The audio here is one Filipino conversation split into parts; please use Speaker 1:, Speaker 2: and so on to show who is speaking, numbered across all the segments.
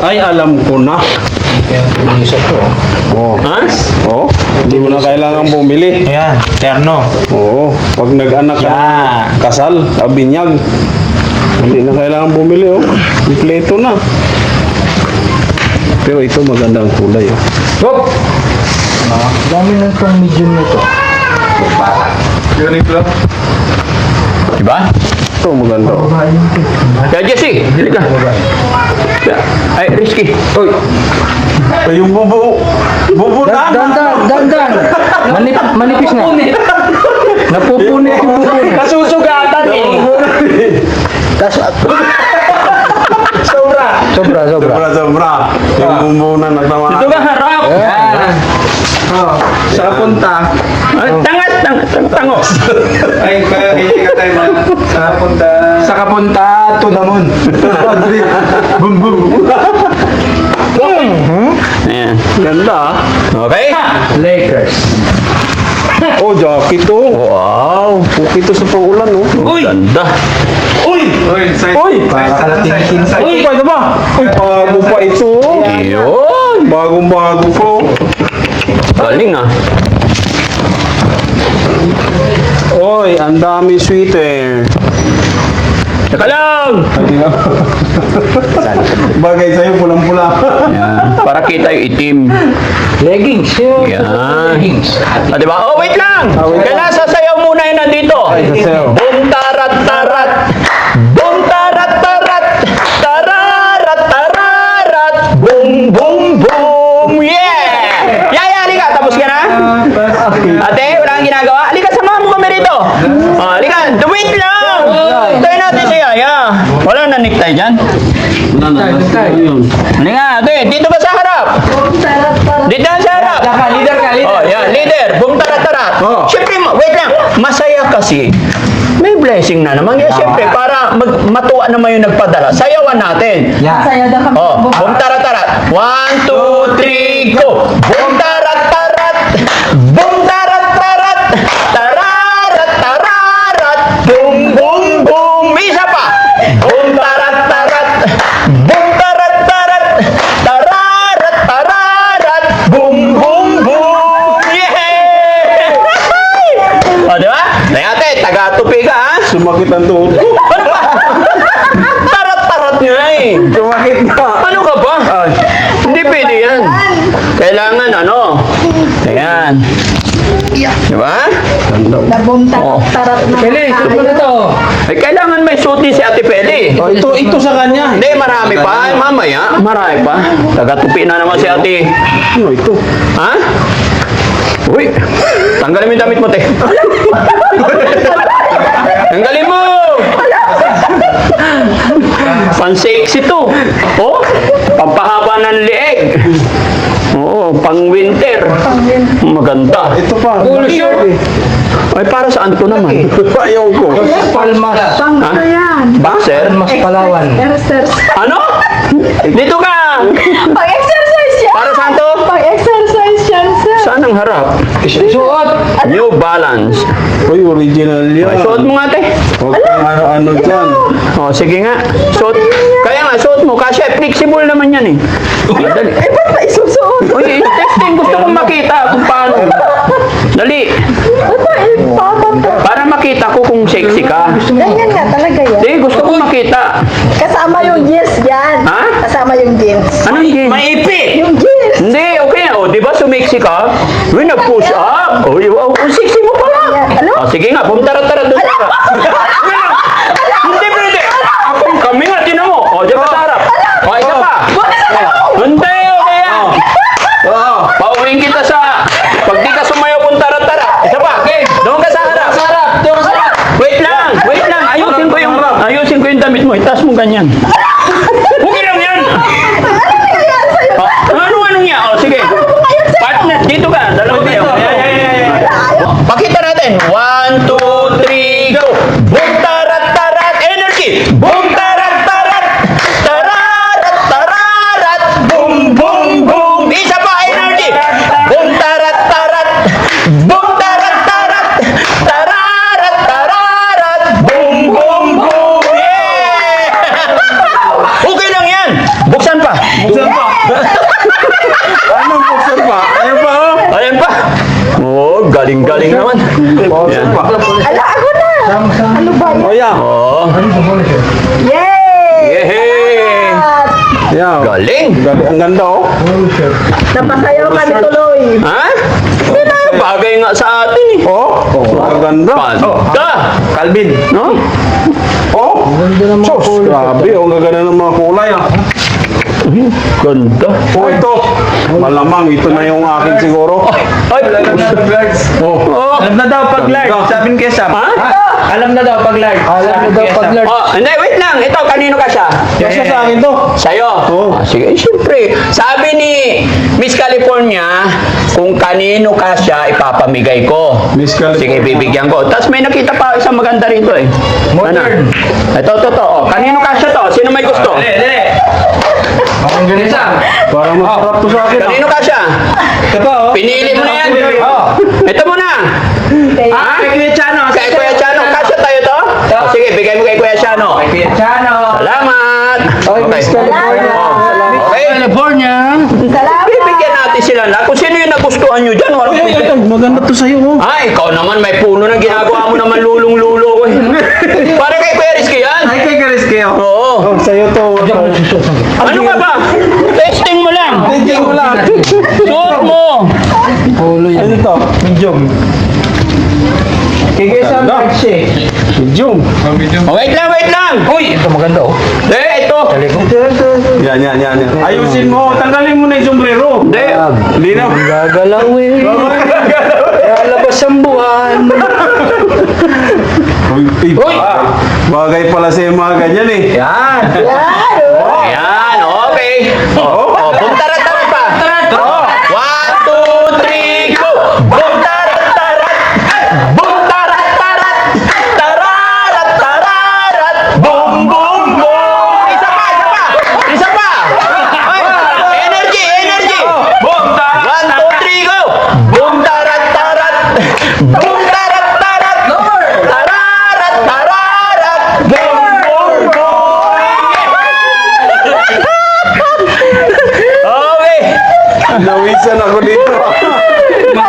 Speaker 1: Ay, alam ko na. Oh.
Speaker 2: Ha?
Speaker 1: Oh, hindi mo na kailangan bumili.
Speaker 3: Ayan, terno.
Speaker 1: Oo, pag nag-anak ka
Speaker 3: Yan.
Speaker 1: kasal, binyag. Hindi na kailangan bumili, oh. Kompleto na. Pero ito magandang kulay, oh.
Speaker 3: Hop! Dami na itong medium na ito.
Speaker 2: Diba?
Speaker 1: Ito maganda, oh.
Speaker 2: Kaya Jesse, dili ka. Ay, Risky. Uy.
Speaker 1: Ay, yung bubo. Bubo na.
Speaker 3: Dandan! Manipis na. Napupunit yung bubo.
Speaker 2: Kasusugatan eh.
Speaker 3: Sobra.
Speaker 1: Sobra. Yung bubo na natawa.
Speaker 2: Dito ka harap.
Speaker 3: Yan.
Speaker 1: Sa punta.
Speaker 2: Tango.
Speaker 1: Ay, kaya hindi ka tayo sa punta.
Speaker 3: Sa kapunta to the moon. Boom, boom.
Speaker 2: Ayan.
Speaker 1: Ganda, ah.
Speaker 2: Okay.
Speaker 3: Lakers.
Speaker 1: Oh, jacket, oh.
Speaker 2: Wow.
Speaker 1: Okay ito sa pag-ulan, oh.
Speaker 2: Uy. Ganda.
Speaker 1: Uy!
Speaker 3: Para kalating
Speaker 1: Uy, paano ba? Uy, bago pa ito.
Speaker 2: Yun.
Speaker 1: Bagong-bago pa, oh.
Speaker 2: Galing ah.
Speaker 1: Oy, ang dami sweater.
Speaker 2: Teka lang.
Speaker 1: Bagay sa'yo, pulang-pula.
Speaker 2: Yan. Para kita yung itim.
Speaker 3: Leggings.
Speaker 2: Yan.
Speaker 3: Leggings.
Speaker 2: Ah, diba? Oh, wait lang.
Speaker 1: wait
Speaker 2: Kailangan sasayaw muna yun nandito.
Speaker 1: sasayaw.
Speaker 2: Boom, tarat, tarat. Boom, tarat, tarat. Tararat, tararat. Boom, boom, boom. Yeah! Yaya, halika. Tapos ka na? Ate, wala kang ginagawa? Halika, samahan mo kami rito. Ah, halika. Wait lang. Tayo natin si Yaya. Wala na necktie dyan. Halika, ate. Dito ba sa harap? Dito sa harap.
Speaker 3: Leader ka, leader.
Speaker 2: Oh, yan, leader. Boom, tarat-tarat.
Speaker 1: Oh.
Speaker 2: Siyempre, wait lang. Masaya kasi. May blessing na naman. Yan, siyempre, para matuwa naman yung nagpadala. Sayawan natin.
Speaker 3: Yan.
Speaker 4: Saya daw kami.
Speaker 2: Oh, boom, tarat-tarat. 1, 2, 3, go. Boom, tarat-tarat. Boom, tarat-tarat. Tararat-tararat. Boom, boom, boom. Isa pa. Boom, tarat-tarat. Boom, tarat-tarat. Tararat-tararat. Boom, boom, boom. Yeah! O, di ba? Ate, taga-tupi ka, ha?
Speaker 1: Sumakit ang tuhod ko.
Speaker 2: Tarat-tarat nga eh.
Speaker 1: Sumakit na.
Speaker 2: Ano ka ba? Hindi pwede yan. Kailangan ano? Ayan. Di ba?
Speaker 4: Nabong
Speaker 2: Oh.
Speaker 4: tarat na
Speaker 3: Pili, ito na to.
Speaker 2: Eh, kailangan may suit din si Ate Peli.
Speaker 1: Oh, ito sa kanya.
Speaker 2: Hindi, marami pa. Ay, mamaya, marami pa. Taga-tupi na naman si Ate.
Speaker 1: Ano ito?
Speaker 2: Ha? Uy, tanggalin mo yung damit mo, te. Tanggalin mo! Pan-sexy to. Oh, pampahaba ng leeg. Oo, pang-winter. Maganda.
Speaker 1: Ito pa.
Speaker 3: Polo shirt.
Speaker 2: Ay, para saan to naman?
Speaker 1: Ayaw ko.
Speaker 3: Palmas.
Speaker 4: Pang
Speaker 2: Ha?
Speaker 4: ano yan?
Speaker 2: Boxer?
Speaker 3: Palmas Palawan.
Speaker 4: Exercise.
Speaker 2: Ano? Dito ka!
Speaker 4: Pang exercise yan.
Speaker 2: Para saan to?
Speaker 4: Pang exercise yan, sir.
Speaker 2: Saan ang harap?
Speaker 3: Suot.
Speaker 2: New Balance.
Speaker 1: Uy, original yan.
Speaker 2: Ay, suot mo nga, te.
Speaker 1: Huwag kang ano-ano dyan.
Speaker 2: O, sige nga. Suot. Kaya nga, suot mo. Kasi flexible naman yan eh. Dali.
Speaker 4: Eh, ba't na isusuot?
Speaker 2: Uy, testing. Gusto kong makita kung paano. Dali.
Speaker 4: Ba't na ipapanta?
Speaker 2: Para makita ko kung sexy ka.
Speaker 4: Ganyan nga talaga yan.
Speaker 2: Hindi, gusto kong makita.
Speaker 4: Kasama yung jeans yan.
Speaker 2: Ha?
Speaker 4: Kasama yung jeans.
Speaker 2: Anong gin?
Speaker 4: Yung jeans.
Speaker 2: Hindi, okay. O, di ba sumexy ka? Uy, nag-push up. Uy, wow, sexy mo pala.
Speaker 4: Ano?
Speaker 2: O, sige nga, bumtara-tara doon ka. Hindi, pwede. Akong kami nga, tinan mo. O, diyan ka sa harap. O, isa pa. Hindi, okay yan. Pauwiin kita sa... Pag di ka sumayaw, bumtara-tara. Isa pa. Doon ka sa harap. Doon ka sa harap. Wait lang. Ayusin ko yung damit mo. Itaas mo ganyan. Okay lang yan. Anong yan? O, sige. Partner, dito ka. Dalawa tayo. Pakita natin. 1, 2, 3, go! Boom, tarat, tarat, energy! Boom, tarat, tarat! Tararat, tararat! Boom, boom, boom! Isa pa, energy! Boom, tarat, tarat! Boom, tarat, tarat! Tararat, tararat! Boom, boom, boom! Yeah! galing-galing naman. Yan.
Speaker 4: Ala, ako na! Ano ba yan?
Speaker 1: Oh, yeah.
Speaker 2: Oh.
Speaker 4: Yay!
Speaker 2: Yehey!
Speaker 4: At
Speaker 1: Yeah.
Speaker 2: Galing!
Speaker 1: Ang ganda, oh.
Speaker 4: napasayaw kami tuloy.
Speaker 2: Ha? Bagay nga sa atin eh.
Speaker 1: Oh, ang ganda.
Speaker 2: Panda!
Speaker 3: Calvin.
Speaker 2: No?
Speaker 1: Oh, sus, grabe, oh, ang gaganda ng mga kulay, ah.
Speaker 2: Ganda.
Speaker 1: Oh, ito. Malamang, ito na yung akin siguro.
Speaker 2: Ay!
Speaker 1: Oh,
Speaker 2: Oh!
Speaker 3: Alam na daw pag large. Sabi ni Kesam.
Speaker 2: Ha?
Speaker 3: Alam na daw pag large. Alam na daw pag large.
Speaker 2: Oh, hindi, wait lang. Ito, kanino ka siya?
Speaker 1: kasi sa akin to.
Speaker 2: Sa'yo?
Speaker 1: Oo.
Speaker 2: Ah, sige, siyempre. Sabi ni Miss California, kung kanino ka siya, ipapamigay ko.
Speaker 1: Miss California.
Speaker 2: Sige, bibigyan ko. Tapos may nakita pa isang maganda rito eh.
Speaker 3: Modern.
Speaker 2: Ano? Ito. Oh. Kanino ka siya to? Sino may gusto?
Speaker 3: Dali. Ang ganisa.
Speaker 1: Parang masarap to sa akin, ah.
Speaker 2: Kanino ka siya?
Speaker 3: Ito pa, oh.
Speaker 2: Pinili mo na yan.
Speaker 3: Oh.
Speaker 2: Ito muna. Ha?
Speaker 3: Kay Kuya Chano.
Speaker 2: Kay Kuya Chano. Kasya tayo to? Oh, sige, bigay mo kay Kuya Chano.
Speaker 3: Kay Kuya Chano.
Speaker 2: Salamat. Okay. Okay.
Speaker 3: California.
Speaker 4: Salamat!
Speaker 2: Bibigyan natin sila na. Kung sino yung nagustuhan nyo dyan, walang bibigyan.
Speaker 1: Maganda to sa'yo, oh.
Speaker 2: Ay, ikaw naman may puno na ginagawa mo naman lulong-lulo ko eh. Para kay Kuya Rizky yan.
Speaker 3: Ay, kay Kariske, oh.
Speaker 2: Oo.
Speaker 1: Oh, sa'yo to.
Speaker 2: Ano ka ba? Testing mo lang.
Speaker 1: Hindi ko lang.
Speaker 2: Suot mo.
Speaker 1: Ano to?
Speaker 3: Medium. Kay Kesam,
Speaker 1: Ganda.
Speaker 3: large eh.
Speaker 1: Medium.
Speaker 2: Oh, wait lang.
Speaker 3: Uy, ito maganda, oh.
Speaker 2: Ito.
Speaker 1: Yan. Ayusin mo. Tanggalin mo na yung sombrero.
Speaker 2: Hindi.
Speaker 1: Linaw.
Speaker 3: Gagalawin. Lalabas ang buwan.
Speaker 1: Uy.
Speaker 2: Uy.
Speaker 1: Bagay pala sa mga ganyan, eh.
Speaker 3: Yan.
Speaker 4: Yan! Oh.
Speaker 2: Ayan, okay. Oh, buntarat-tarat pa. Oh. 1, 2, 3, go. Buntarat-tarat. Buntarat-tarat. Tararat-tararat. Boom, boom, boom. Isa pa. Ay, energy. Boom, 1, 2, 3, go. Buntarat-tarat. Buntarat-tarat. Tararat-tararat. Boom, boom, boom. Okay.
Speaker 1: Nawisan ako dito.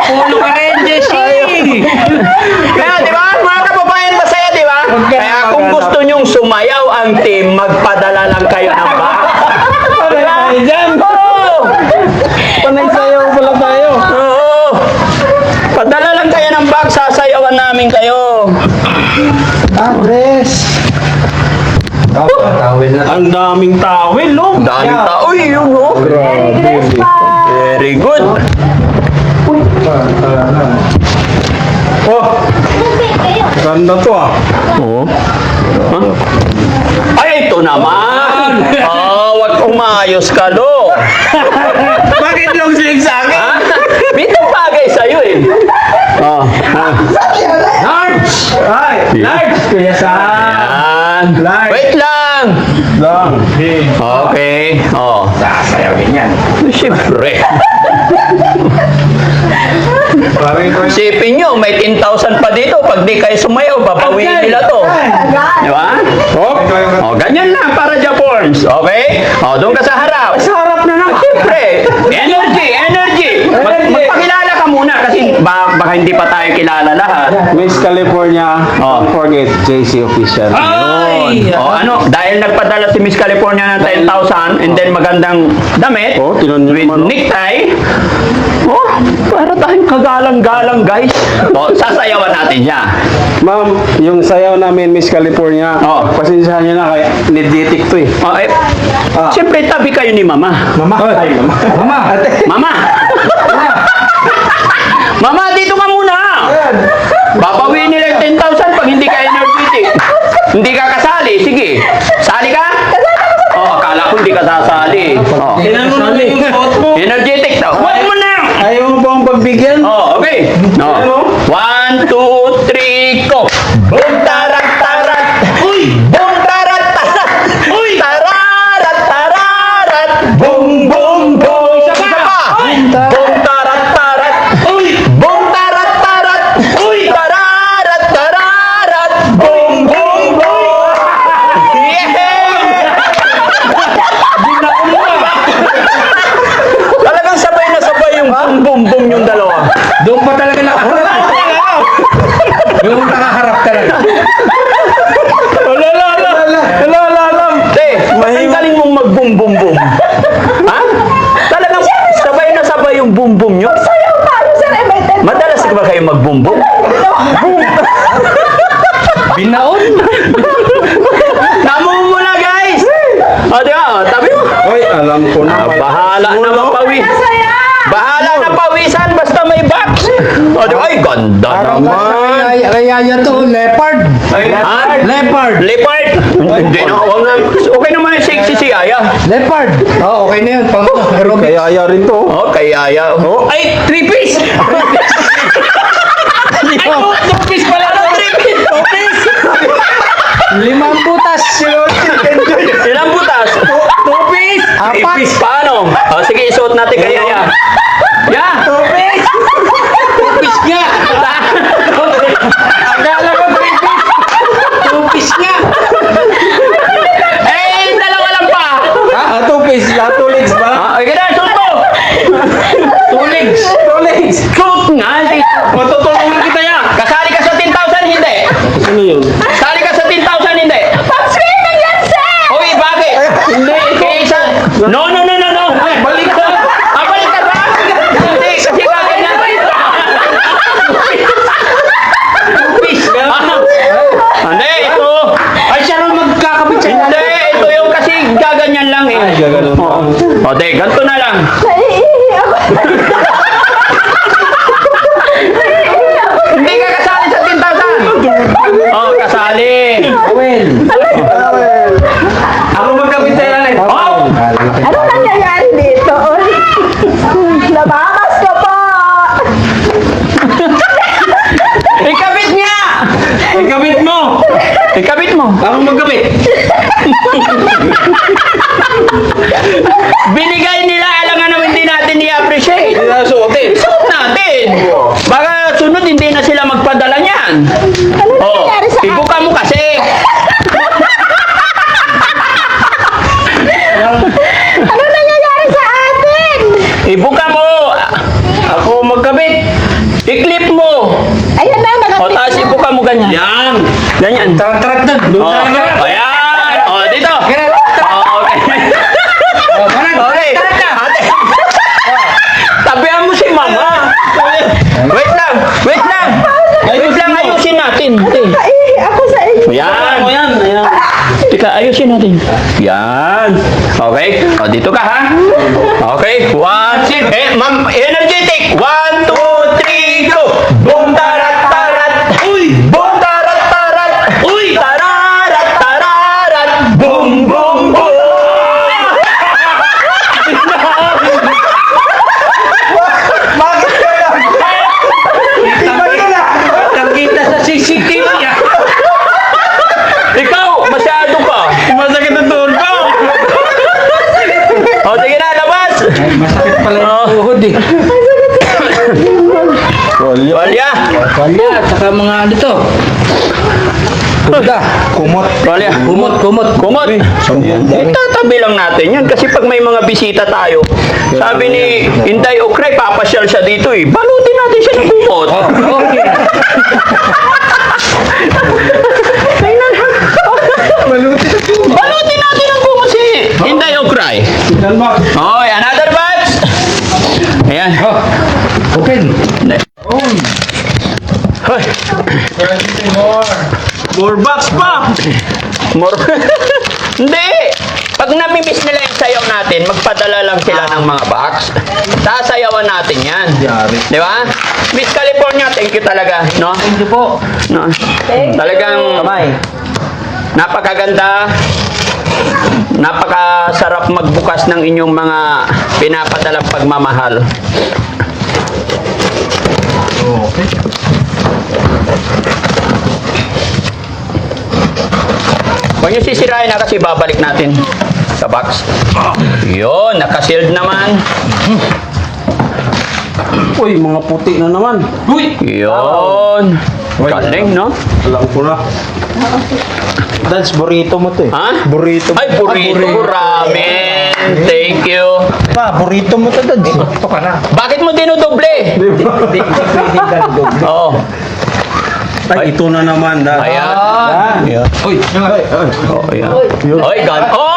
Speaker 2: Pulo ka rin, Jessie! Kaya, di ba? Mga kababayan, masaya, di ba? Kaya kung gusto nyong sumayaw ang team, magpadala lang kayo ng bag. Diba? Oo!
Speaker 1: Panay sayaw pala tayo.
Speaker 2: Oo! Padala lang kayo ng bag, sasayawan namin kayo.
Speaker 3: Address. Tawin na.
Speaker 1: Ang daming tawel, no?
Speaker 2: Daming tao, yun, no?
Speaker 4: Grabe pa!
Speaker 2: Very good.
Speaker 1: Oh, ganda to, ah.
Speaker 2: Oo. Ay, ito naman! Wag umayos ka, do.
Speaker 3: Bakit long sleeve sa akin?
Speaker 2: Ha? Dito bagay sa'yo, eh.
Speaker 3: Large! Ay, large! Kuya Sam.
Speaker 2: Yan.
Speaker 3: Like.
Speaker 2: Wait lang.
Speaker 1: Lang.
Speaker 2: Okay. Oh.
Speaker 3: Sasayawin yan.
Speaker 2: Siyempre.
Speaker 3: Parang ito.
Speaker 2: Isipin nyo, may 10,000 pa dito. Pag di kayo sumayaw, babawiin nila to. Di ba?
Speaker 1: Oh,
Speaker 2: Oh, ganyan lang para Japorms. Okay? Oh, doon ka sa harap. Sa harap na lang. Siyempre. Energy. Magpakilala ka muna kasi baka hindi pa tayo kilala lahat.
Speaker 1: Miss California,
Speaker 2: Oh.
Speaker 1: don't forget JC Official.
Speaker 3: Ay!
Speaker 2: Oh, ano, dahil nagpadala si Miss California ng 10,000 and then magandang damit
Speaker 1: Oh, tinan nyo
Speaker 2: with
Speaker 1: naman, oh.
Speaker 2: necktie. Oh, para tayong kagalang-galang, guys. Oh, sasayawan natin siya.
Speaker 1: Ma'am, yung sayaw namin, Miss California,
Speaker 2: Oh.
Speaker 1: pasensyahan nyo na kaya niditik to, eh.
Speaker 2: Oh, eh, siyempre tabi kayo ni Mama.
Speaker 3: Mama. Ay, mama. Mama. Ate.
Speaker 2: Mama! Mama, dito ka muna! Babawiin nila yung 10,000 pag hindi ka energetic. Hindi ka kasali, sige. Sali ka? Oh, akala ko hindi ka sasali. Oh.
Speaker 3: Tinan mo na yung suot mo.
Speaker 2: Energetic daw. Huwag mo na!
Speaker 3: Ayaw mo ba ang pagbigyan?
Speaker 2: Oh, okay. No. 1, 2, 3, go! Boom, tarat, tarat! Uy! Boom, tarat, tarat! Uy! Tararat, tararat! Boom, boom, boom! Isa pa! Boom, tarat, tarat! Uy! Boom, tarat, tarat! Uy! Tararat, tararat! Boom, boom, boom! Yeah! Talagang sabay na sabay yung boom, boom, boom yung dalawa.
Speaker 3: Doon pa talaga nakaharap.
Speaker 2: boom boom? Ha? Talagang sabay na sabay yung boom boom nyo?
Speaker 4: Sayaw tayo, sir. Eh, may tent.
Speaker 2: Madalas ba kayo mag boom boom?
Speaker 3: Binaon.
Speaker 2: Namumula guys! O di ba? Tabi mo.
Speaker 1: Oy, alam ko na.
Speaker 2: Bahala na mapawi.
Speaker 4: Saya!
Speaker 2: Bahala na pawisan basta may box. O di ba? Ay, ganda naman.
Speaker 3: Kaya to, leopard.
Speaker 2: Ha?
Speaker 3: Leopard.
Speaker 2: Leopard? Hindi na. Huwag na. Okay naman yung sexy si Aya.
Speaker 3: Leopard. Oh, okay na yun. Pang aerobic.
Speaker 1: Kaya aya rin to.
Speaker 2: Oh, kay Aya. Oh. Ay, 3 piece! Ay, 2 piece pala. 3 piece. 2 piece.
Speaker 3: 5 butas.
Speaker 2: Ilang butas? 2 piece. 3 piece. Paano? O, sige, isuot natin kay Aya. Yeah. 2 piece. 2 piece nga.
Speaker 3: Akala ko 3 piece. 2 piece nga.
Speaker 2: Eh, dalawa lang pa.
Speaker 3: Ah, 2 piece. 2 legs ba?
Speaker 2: Okay na, suot mo.
Speaker 3: 2 legs. 2 legs.
Speaker 2: Suot nga. Matutulungan kita yan. Kasali ka sa 10,000, hindi.
Speaker 1: Ano yun?
Speaker 2: Kasali ka sa 10,000, hindi.
Speaker 4: Pag-swimming yan, sir!
Speaker 2: Uy, bakit? Hindi, kaysa... No. Balik ka. Balik ka ba? Hindi, kasi bakit na? Tupis. Hindi, ito.
Speaker 3: Ay, siya rin magkakabit siya.
Speaker 2: Hindi, ito yung kasi gaganyan lang eh.
Speaker 1: Ay, gaganon pa.
Speaker 2: O, de, ganito na lang.
Speaker 4: Naiihi ako.
Speaker 2: Hindi ka kasali sa 10,000. Oh, kasali.
Speaker 3: Well. Ako magkabit siya lang eh.
Speaker 2: Oh!
Speaker 4: Ano nangyayari dito? Uy? Nabakas ko po!
Speaker 2: Ikabit niya! Ikabit mo! Ikabit mo!
Speaker 3: Ako magkabit.
Speaker 2: Binigay nila, alangan naman hindi natin i-appreciate.
Speaker 1: Hindi na suotin.
Speaker 2: Suot natin! Baka sunod hindi na sila magpadala niyan.
Speaker 4: Ano nangyayari sa akin?
Speaker 2: Ibuka mo kasi.
Speaker 4: Ano nangyayari sa atin?
Speaker 2: Ibuka mo. Ako magkabit. I-clip mo.
Speaker 4: Ayan na,
Speaker 2: O,
Speaker 4: nakapit
Speaker 2: taas
Speaker 4: na.
Speaker 2: ibuka mo ganyan. Yan. Ganyan.
Speaker 3: Tarak doon. Doon
Speaker 2: O,
Speaker 3: tayo na.
Speaker 2: ayan. O, dito. O, okay. Okay. Ate. Tabihan mo si mama. Wait lang. Wait lang. Wait lang, ayusin natin.
Speaker 4: Naiihi ako sa inyo.
Speaker 2: Yan. Tika, ayusin natin. Yan. Okay. O, dito ka ha. Okay. 1, ma'am, energetic. 1, 2, 3, go. Boom, tarat, tarat. Uy. Boom, tarat, tarat. Uy. Tararat, tararat. Boom, boom, boom.
Speaker 3: Bakit ka lang? Nakita sa CCTV ah.
Speaker 2: Ikaw, masyado pa.
Speaker 3: Masakit ang tuhod ko.
Speaker 2: O, sige na, labas.
Speaker 3: Masakit pala yung tuhod eh.
Speaker 2: Walya.
Speaker 3: Walya, saka mga ano to. Kuda. Kumot.
Speaker 2: Walya. Kumot. Itatabi lang natin yan kasi pag may mga bisita tayo, sabi ni Inday Okray, papasyal siya dito eh. Balutin natin siya ng kumot.
Speaker 3: Okay.
Speaker 2: Balutin natin ng kumot si Inday Okray. Okay, another batch. Ayan.
Speaker 3: Oh, open.
Speaker 2: Hoy.
Speaker 3: More box pa.
Speaker 2: More. Hindi. Pag namimiss nila yung sayaw natin, magpadala lang sila ng mga box. Sasayawan natin yan. Di ba? Miss California, thank you talaga. No?
Speaker 3: Thank you po.
Speaker 2: No?
Speaker 4: Thank you.
Speaker 2: Talagang napakaganda. Napakasarap magbukas ng inyong mga pinapadalang pagmamahal.
Speaker 3: Okay.
Speaker 2: Huwag nyo sisirain na kasi babalik natin sa box. Yun, nakasealed naman.
Speaker 1: Uy, mga puti na naman.
Speaker 3: Uy!
Speaker 2: Yun. Galing, no?
Speaker 1: Alam ko na.
Speaker 3: That's burrito mo to eh.
Speaker 2: Ha?
Speaker 3: Burrito.
Speaker 2: Ay, burrito, ramen. Thank you.
Speaker 3: Pa, burrito mo to doon. Ito ka na.
Speaker 2: Bakit mo dinudoble?
Speaker 3: Hindi pwede doble.
Speaker 2: Oo.
Speaker 1: Ay, ito na naman.
Speaker 2: Ayan.
Speaker 3: Uy!
Speaker 2: Oh, ayan. Oy, gan. Oh,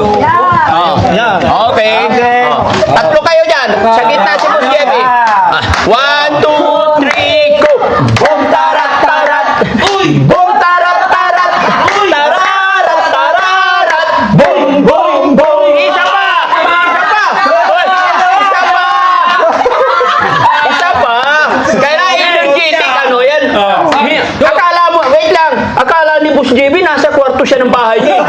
Speaker 2: Oh.
Speaker 1: Yan.
Speaker 2: Okay. Oh. Tatlo kayo dyan. Sa gitna si Boss Jemmy. 1, 2, 3, go! Boom, tarat, tarat! Uy! Boom, tarat, tarat! Uy! Tararat, tararat! Boom, boom, boom! Isa pa! Isa pa! Uy! Isa pa! Isa pa! Kailangan energetic ano yan. Akala mo, wait lang. Akala ni Boss Jemmy nasa kwarto siya ng bahay niya.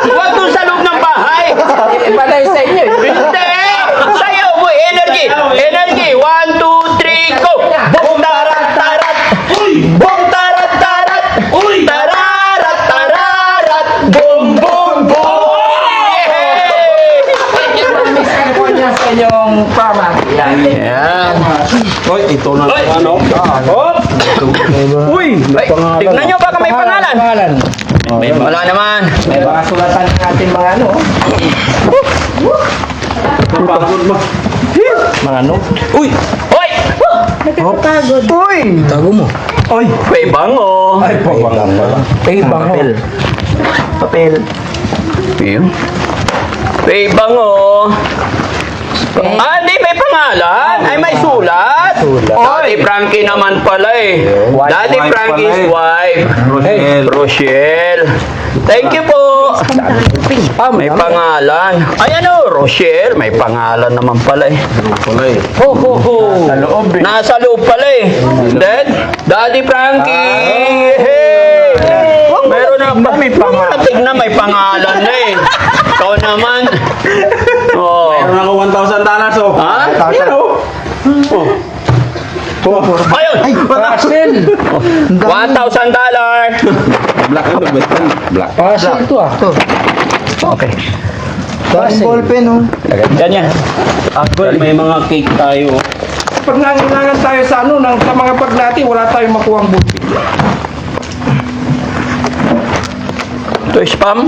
Speaker 2: Huwag doon sa loob ng bahay.
Speaker 3: Ibalay sa inyo.
Speaker 2: Hindi! Sayaw mo, energy! Energy! 1, 2, 3, go! Boom, tarat, tarat! Boom, tarat, tarat! Tararat, tararat! Boom, boom, boom! Yay!
Speaker 3: California sa inyong farmer.
Speaker 2: Yan.
Speaker 1: Oy, ito na
Speaker 2: Oy.
Speaker 1: ano. Hop! Uy!
Speaker 2: Ay, tignan nyo baka may pangalan.
Speaker 3: Pangalan.
Speaker 2: Wala naman.
Speaker 3: May mga sulatan ng ating mga ano.
Speaker 1: Napagod mo.
Speaker 3: Mga ano.
Speaker 2: Uy! Uy!
Speaker 4: Nakakapagod.
Speaker 3: Tago mo.
Speaker 1: Oy!
Speaker 2: May bango.
Speaker 3: Eh, bango.
Speaker 2: Papel. Ayun. May bango. Ah, di may pangalan. Ay, may sulat. Daddy Frankie naman pala eh. Daddy
Speaker 1: Wife
Speaker 2: Frankie's
Speaker 1: pala eh.
Speaker 2: wife.
Speaker 1: Rochelle.
Speaker 2: Rochelle. Thank you po. May pangalan. Ay ano, Rochelle. May pangalan naman pala eh.
Speaker 1: Pala eh.
Speaker 2: Ho, ho, ho. Nasa loob pala eh. Then, Daddy Frankie. Hey! Meron na ba? May pangalan. Tignan, may pangalan na eh. Ikaw naman. Oh.
Speaker 1: Meron ako $1,000 oh.
Speaker 2: Ha?
Speaker 1: Yan oh. Oh. Oh.
Speaker 2: Ayun!
Speaker 3: Parcel.
Speaker 2: $1,000.
Speaker 1: Black ano ba ito? Black.
Speaker 3: Parcel to ah.
Speaker 2: Okay.
Speaker 3: Parcel.
Speaker 2: Lagay dyan yan.
Speaker 1: Actually, may mga cake tayo.
Speaker 3: Pag nangailangan tayo sa ano, sa mga pag natin, wala tayong makuha ang buti.
Speaker 2: Ito spam.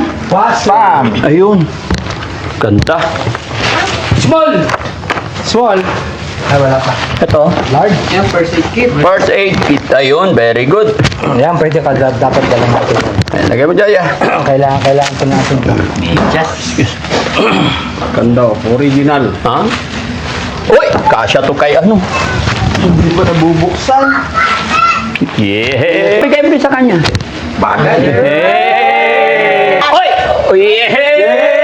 Speaker 3: Spam.
Speaker 2: Ayun. Ganda.
Speaker 3: Small. Small. Ay, wala pa.
Speaker 2: Ito.
Speaker 3: Large. Yan, first aid kit.
Speaker 2: First aid kit. Ayun. Very good.
Speaker 3: Yan, pwede ka dapat dala natin.
Speaker 2: Ayan, lagay mo dyan yan.
Speaker 3: Kailangan po natin.
Speaker 1: Ganda oh. Original.
Speaker 2: Ha? Uy! Kasya to kay ano?
Speaker 1: Hindi ba nabubuksan?
Speaker 2: Yeah! Bigay mo rin sa kanya.
Speaker 1: Bagay.
Speaker 2: Hey! Uy! Yeah!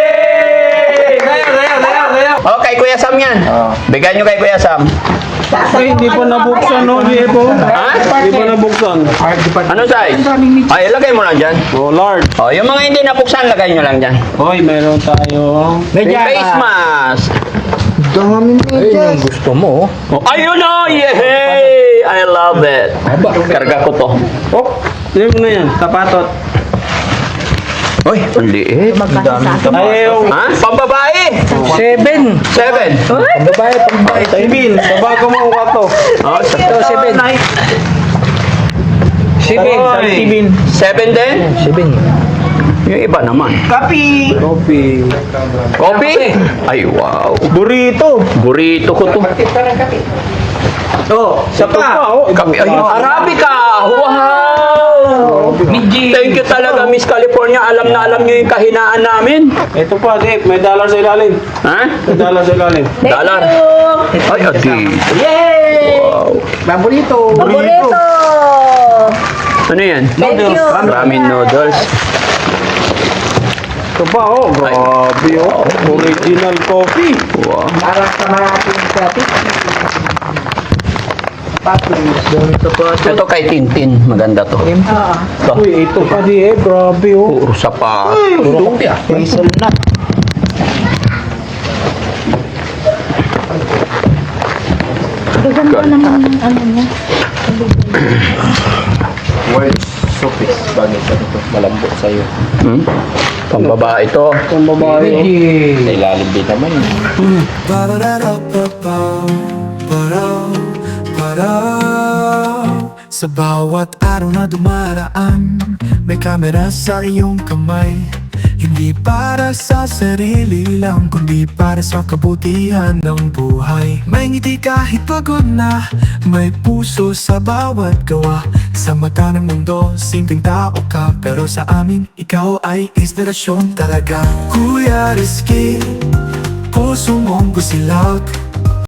Speaker 2: Okay, Kuya Sam yan. Bigay nyo kay Kuya Sam.
Speaker 1: Ay, hindi pa nabuksan no, Diego.
Speaker 2: Ha?
Speaker 1: Hindi pa nabuksan.
Speaker 2: Ano size? Ay, lagay mo lang dyan.
Speaker 1: Oh, large.
Speaker 2: Oh, yung mga hindi napuksan, lagay nyo lang dyan.
Speaker 1: Hoy, meron tayo.
Speaker 2: Face mask.
Speaker 3: Ayun yung gusto mo.
Speaker 2: Oh, ayun o! Yehey! I love it. Karga ko to.
Speaker 1: Oh, yun mo na yan. Tapatot.
Speaker 2: Uy, ang liit.
Speaker 1: Ay, yung
Speaker 2: Ha? Pambabae!
Speaker 3: 7.
Speaker 2: 7.
Speaker 3: Babae, pambabae.
Speaker 1: Tibin. Babago mo ang kato.
Speaker 2: Oh,
Speaker 3: Ito, 7. 7.
Speaker 1: Tibin.
Speaker 2: 7 din?
Speaker 3: 7.
Speaker 2: Yung iba naman.
Speaker 1: Coffee.
Speaker 2: Coffee? Ay, wow.
Speaker 1: Burrito.
Speaker 2: Burrito ko to.
Speaker 1: Oh, sa pa. Oh,
Speaker 2: Kami, ay, Arabica! Wow! Thank you talaga, Miss California. Alam na alam nyo yung kahinaan namin.
Speaker 1: Ito pa, Dave. May dollar sa ilalim.
Speaker 2: Ha?
Speaker 1: May dollar sa ilalim.
Speaker 2: Dollar. Ay, adi.
Speaker 4: Yay!
Speaker 2: Wow.
Speaker 3: Paborito.
Speaker 4: Paborito!
Speaker 2: Ano yan?
Speaker 4: Thank you.
Speaker 2: Ramen noodles.
Speaker 1: Ito pa, oh. Grabe, oh. Original coffee.
Speaker 2: Wow.
Speaker 3: Para sa mga ating kapit.
Speaker 2: Ito kay Tintin. Maganda to. Ito.
Speaker 1: Uy, ito pa, Dave. Grabe, oh.
Speaker 2: Puro sapa.
Speaker 3: Puro kape ah. Hazel nut.
Speaker 4: Dagan pa naman ng ano niya.
Speaker 3: Malambot sa'yo.
Speaker 2: Hmm? Pambabae ito.
Speaker 1: Itong babae, oh.
Speaker 3: Sa ilalim din naman.
Speaker 5: Ba-da-da-da-ba-ba, ba-da, ba-da. Sa bawat araw na dumaraan, may kamera sa iyong kamay. Hindi para sa sarili lang, kundi para sa kabutihan ng buhay. May ngiti kahit pagod na, may puso sa bawat gawa. Sa mata ng mundo, simpleng tao ka, pero sa amin, ikaw ay inspirasyon talaga. Kuya Rizky, puso mong busilak,